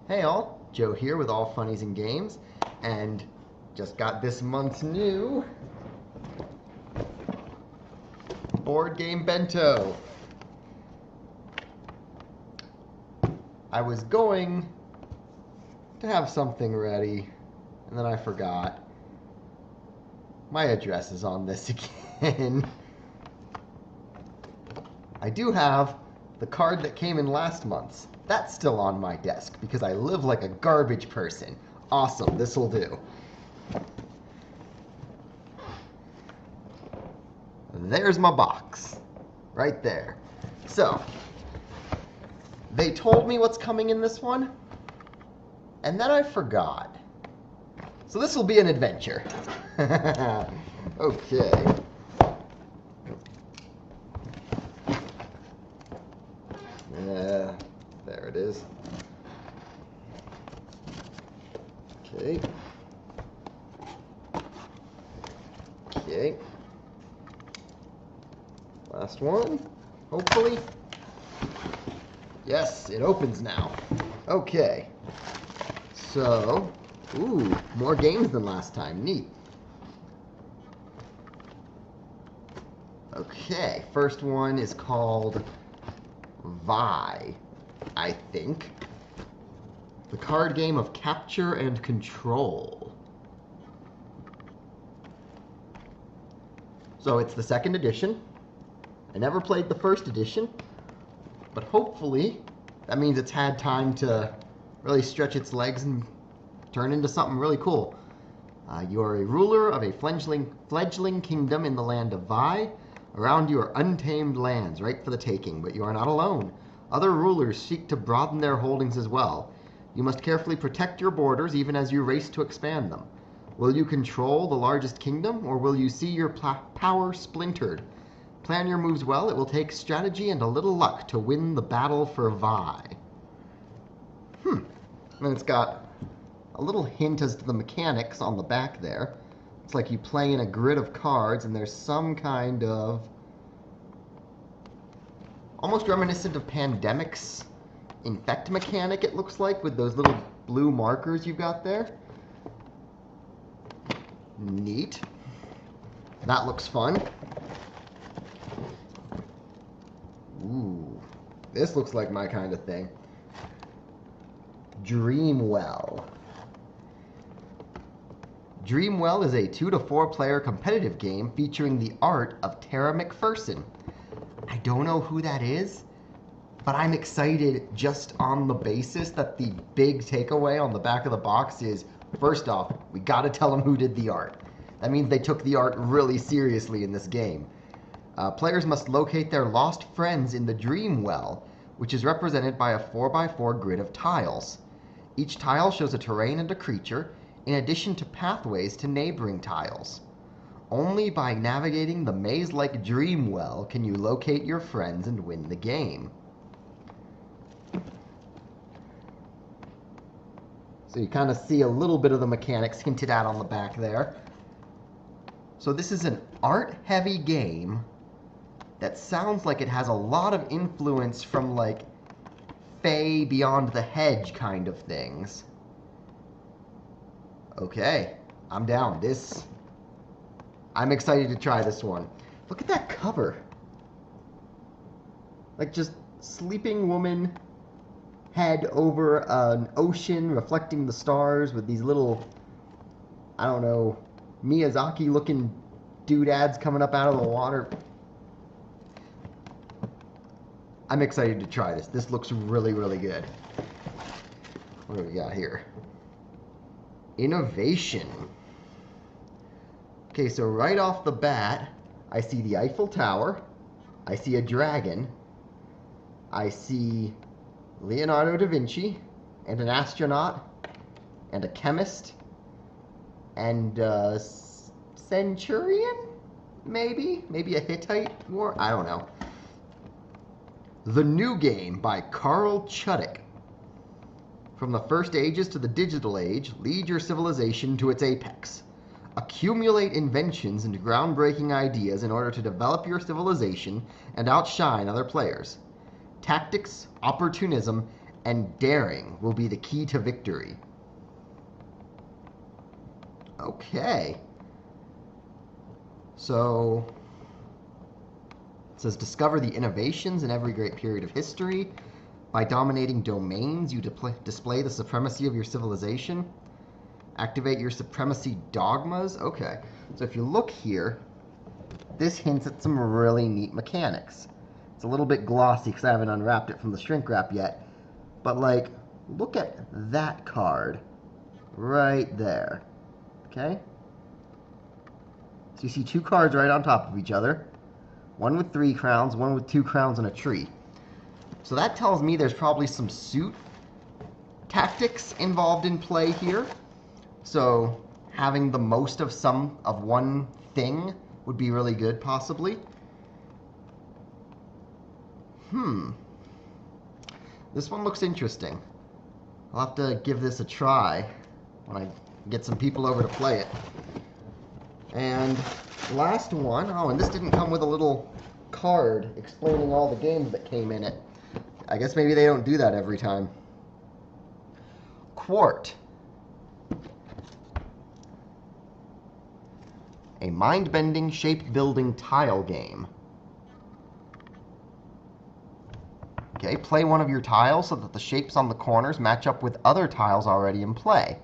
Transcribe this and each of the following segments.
Hey all, Joe here with All Funnies and Games, and just got this month's new board game Bento. I was going to have something ready, and then I forgot. My address is on this again. I do have the card that came in last month's. That's still on my desk because I live like a garbage person. Awesome, this'll do. There's my box. Right there. So, they told me what's coming in this one, and then I forgot. So this will be an adventure. Okay. There it is. Okay. Okay. Last one, hopefully. Yes, it opens now. Okay. So, ooh, more games than last time. Neat. Okay, first one is called Vi, I think. The card game of capture and control. So it's the second edition. I never played the first edition, but hopefully that means it's had time to really stretch its legs and turn into something really cool. You are a ruler of a fledgling kingdom in the land of Vi. Around you are untamed lands, right for the taking, but you are not alone. Other rulers seek to broaden their holdings as well. You must carefully protect your borders even as you race to expand them. Will you control the largest kingdom, or will you see your power splintered? Plan your moves well. It will take strategy and a little luck to win the battle for Vi. And it's got a little hint as to the mechanics on the back there. It's like you play in a grid of cards, and there's some kind of almost reminiscent of Pandemic's infect mechanic, it looks like, with those little blue markers you've got there. Neat. That looks fun. Ooh, this looks like my kind of thing. Dreamwell. Dreamwell is a 2 to 4 player competitive game featuring the art of Tara McPherson. I don't know who that is, but I'm excited just on the basis that the big takeaway on the back of the box is, first off, we gotta tell them who did the art. That means they took the art really seriously in this game. Players must locate their lost friends in the Dreamwell, which is represented by a 4x4 grid of tiles. Each tile shows a terrain and a creature, in addition to pathways to neighboring tiles. Only by navigating the maze-like Dreamwell can you locate your friends and win the game. So you kind of see a little bit of the mechanics hinted at on the back there. So this is an art-heavy game that sounds like it has a lot of influence from, like, Fae Beyond the Hedge kind of things. Okay, I'm down. I'm excited to try this one. Look at that cover. Like, just sleeping woman, head over an ocean reflecting the stars with these little, I don't know, Miyazaki-looking doodads coming up out of the water. I'm excited to try this. This looks really, really good. What do we got here? Innovation. Okay, so right off the bat, I see the Eiffel Tower. I see a dragon. I see Leonardo da Vinci, and an astronaut, and a chemist, and a centurion? Maybe a Hittite war? I don't know. The New Game by Carl Chudik. From the first ages to the digital age, lead your civilization to its apex. Accumulate inventions and groundbreaking ideas in order to develop your civilization and outshine other players. Tactics, opportunism, and daring will be the key to victory. Okay. So, it says discover the innovations in every great period of history. By dominating domains, you display the supremacy of your civilization. Activate your supremacy dogmas. Okay. So if you look here, this hints at some really neat mechanics. It's a little bit glossy because I haven't unwrapped it from the shrink wrap yet. But, like, look at that card right there. Okay? So you see two cards right on top of each other. One with 3 crowns, one with 2 crowns and a tree. So that tells me there's probably some suit tactics involved in play here. So having the most of one thing would be really good, possibly. This one looks interesting. I'll have to give this a try when I get some people over to play it. And last one, oh, and this didn't come with a little card explaining all the games that came in it. I guess maybe they don't do that every time. Quark. A mind-bending, shape-building tile game. Okay, play one of your tiles so that the shapes on the corners match up with other tiles already in play.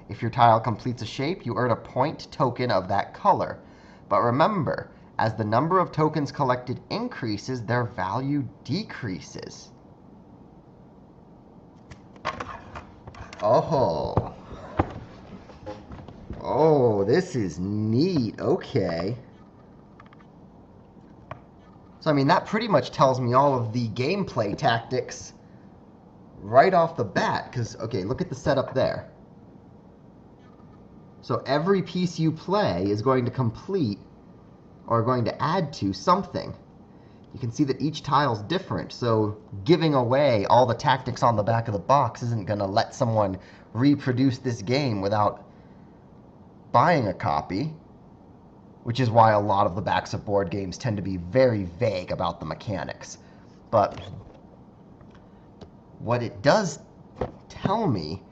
If your tile completes a shape, you earn a point token of that color. But remember, as the number of tokens collected increases, their value decreases. Oh. Oh, this is neat. Okay. So, I mean, that pretty much tells me all of the gameplay tactics right off the bat. Because, okay, look at the setup there. So every piece you play is going to complete or going to add to something. You can see that each tile's different, so giving away all the tactics on the back of the box isn't going to let someone reproduce this game without buying a copy, which is why a lot of the backs of board games tend to be very vague about the mechanics. But what it does tell me,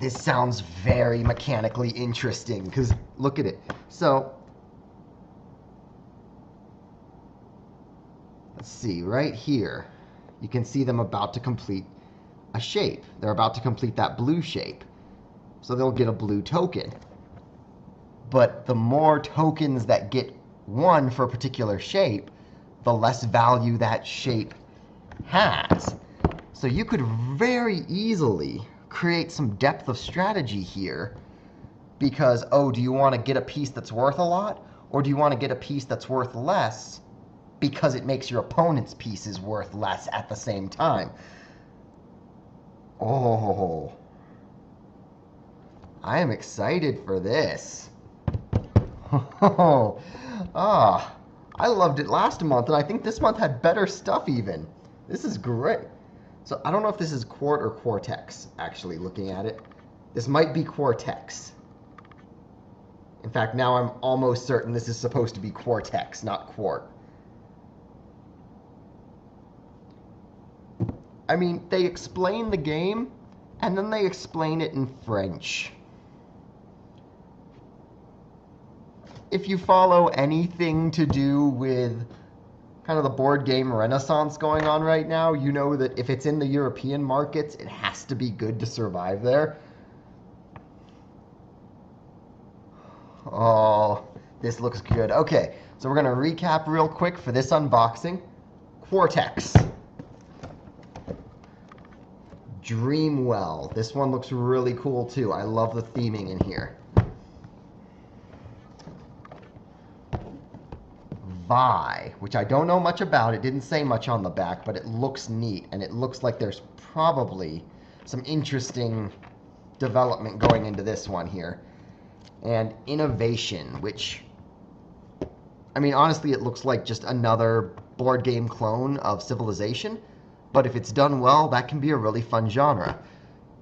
this sounds very mechanically interesting, because look at it. So, let's see, right here, you can see them about to complete a shape. They're about to complete that blue shape. So they'll get a blue token. But the more tokens that get won for a particular shape, the less value that shape has. So you could very easily create some depth of strategy here because, oh, do you want to get a piece that's worth a lot? Or do you want to get a piece that's worth less because it makes your opponent's pieces worth less at the same time? Oh, I am excited for this. Oh, I loved it last month, and I think this month had better stuff even. This is great. So I don't know if this is Quart or Quartex, actually, looking at it. This might be Quartex. In fact, now I'm almost certain this is supposed to be Quartex, not Quart. I mean, they explain the game, and then they explain it in French. If you follow anything to do with kind of the board game renaissance going on right now, you know that if it's in the European markets, it has to be good to survive there. Oh, this looks good. Okay, so we're going to recap real quick for this unboxing. Quartex. Dreamwell. This one looks really cool too. I love the theming in here. Vi, which I don't know much about. It didn't say much on the back, but it looks neat, and it looks like there's probably some interesting development going into this one here. And Innovation, which, I mean, honestly, it looks like just another board game clone of Civilization, but if it's done well, that can be a really fun genre.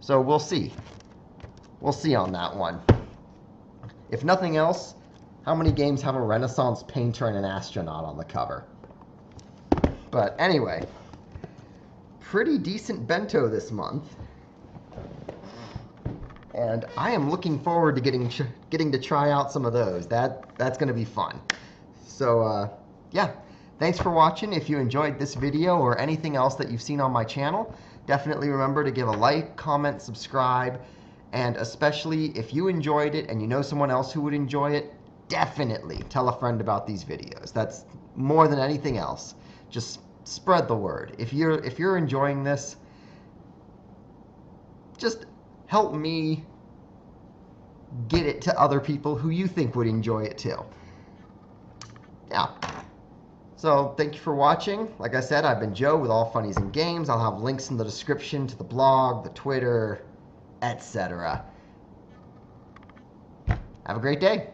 So we'll see. We'll see on that one. If nothing else, how many games have a Renaissance painter and an astronaut on the cover? But anyway, pretty decent bento this month. And I am looking forward to getting to try out some of those. That's going to be fun. So, yeah. Thanks for watching. If you enjoyed this video or anything else that you've seen on my channel, definitely remember to give a like, comment, subscribe, and especially if you enjoyed it and you know someone else who would enjoy it, definitely tell a friend about these videos. That's more than anything else. Just spread the word. If you're enjoying this, just help me get it to other people who you think would enjoy it too. Yeah. So thank you for watching. Like I said, I've been Joe with All Funnies and Games. I'll have links in the description to the blog, the Twitter, etc. Have a great day.